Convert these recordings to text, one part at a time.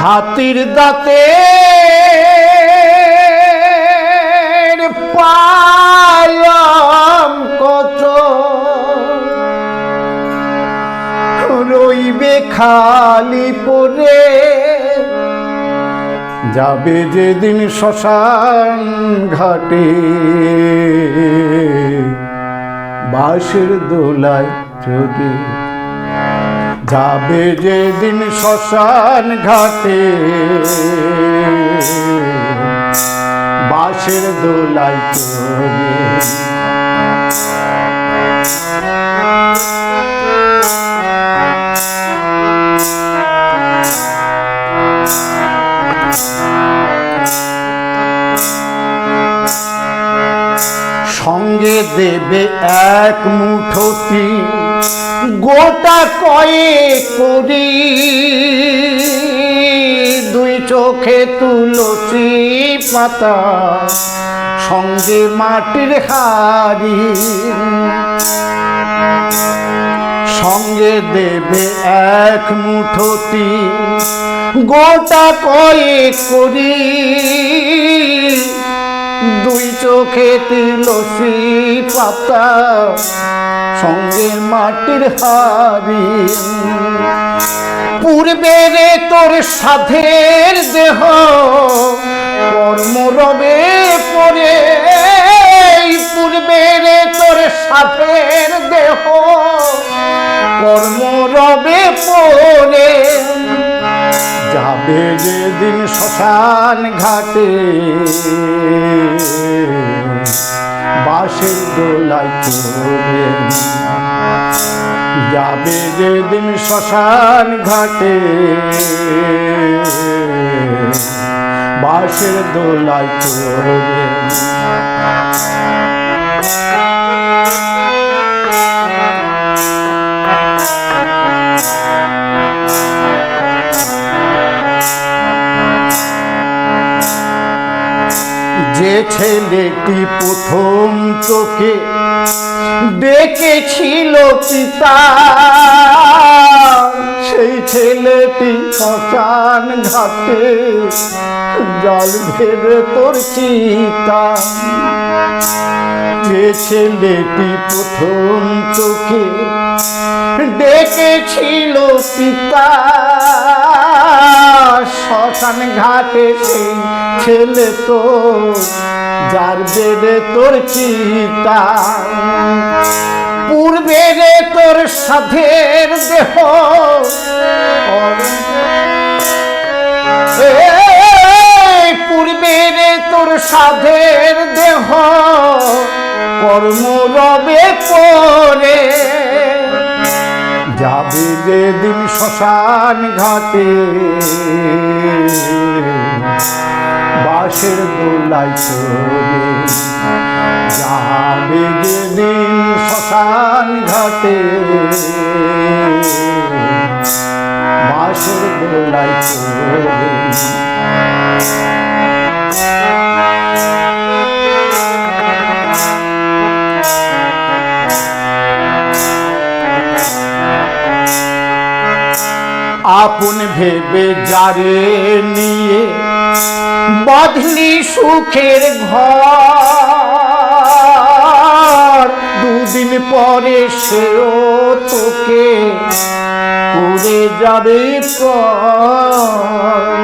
হাতির দাঁতে পালাম কত, রইবে খালি পড়ে। যাবে যেদিন শ্মশান ঘাটে, বাঁশের দোলায় চড়ে। যাবে যেদিন শ্মশান ঘাটে, বাঁশের দোলায় চড়ে। সঙ্গে দেবে এক মুঠোটি গোটা কয়েক করি, দুই চোখে তুলসী পাতা সঙ্গে মাটির হাড়ি। সঙ্গে দেবে এক মুঠোটি গোটা কয়েক করি, দুই চোখে তুলসী পাতা সঙ্গে মাটির হাড়ি। পূর্বের তোর সাধের দেহ কর্মরবে পড়ে, পূর্বের তোর সাধের দেহ কর্মরবে পড়ে। যাবে যেদিন শ্মশান ঘাটে, বাঁশের দোলায় চড়ে। যাবে যেদিন শ্মশান ঘাটে, বাঁশের দোলায় চড়ে। যে ছেলেটি প্রথম তোকে ডেকেছিল পিতা, সেই ছেলেটি শ্মশান ঘাটে জল ভেবে তোর চিতা। যে ছেলেটি প্রথম তোকে ডেকেছিল পিতা, শ্মশান ঘাটে সেই ছেলে তো যার বেড়ে তোর চিতা। পূর্বের তোর সাধের দেহ পূর্বের তোর সাধের দেহ কর্মরবে পড়ে। যাবে যেদিন শ্মশান ঘাটে, বাঁশের দোলায় চড়ে। যাবে যেদিন শ্মশান ঘাটে, বাঁশের দোলায় চড়ে। আপন ভেবে যারে নিয়ে বাঁধলি সুখের ঘর, দুদিন পরে সেও তোকে উড়ে যাবে পর।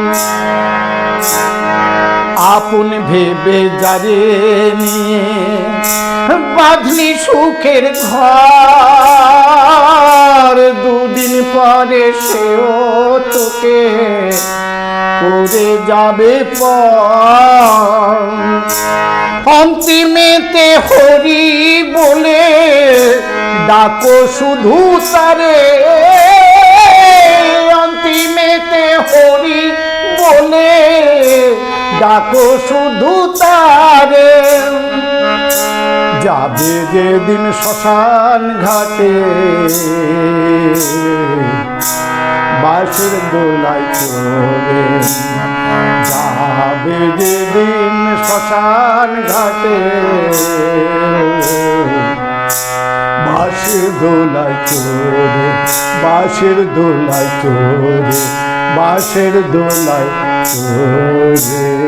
আপন ভেবে যারে নিয়ে বাঁধলি সুখের ঘর, দুদিন পরে সেও তোকে উড়ে যাবে পর। অন্তিমেতে হরি বলে ডাকো শুধু তারে, অন্তিমেতে হরি বলে ডাকো শুধু তারে। যাবে যেদিন শ্মশান ঘাটে, বাঁশের দোলায় চড়ে। যাবে যেদিন শ্মশান ঘাটে, বাঁশের দোলায় চড়ে, বাঁশের দোলায় চড়ে। বাঁশের দোলায় চড়ে।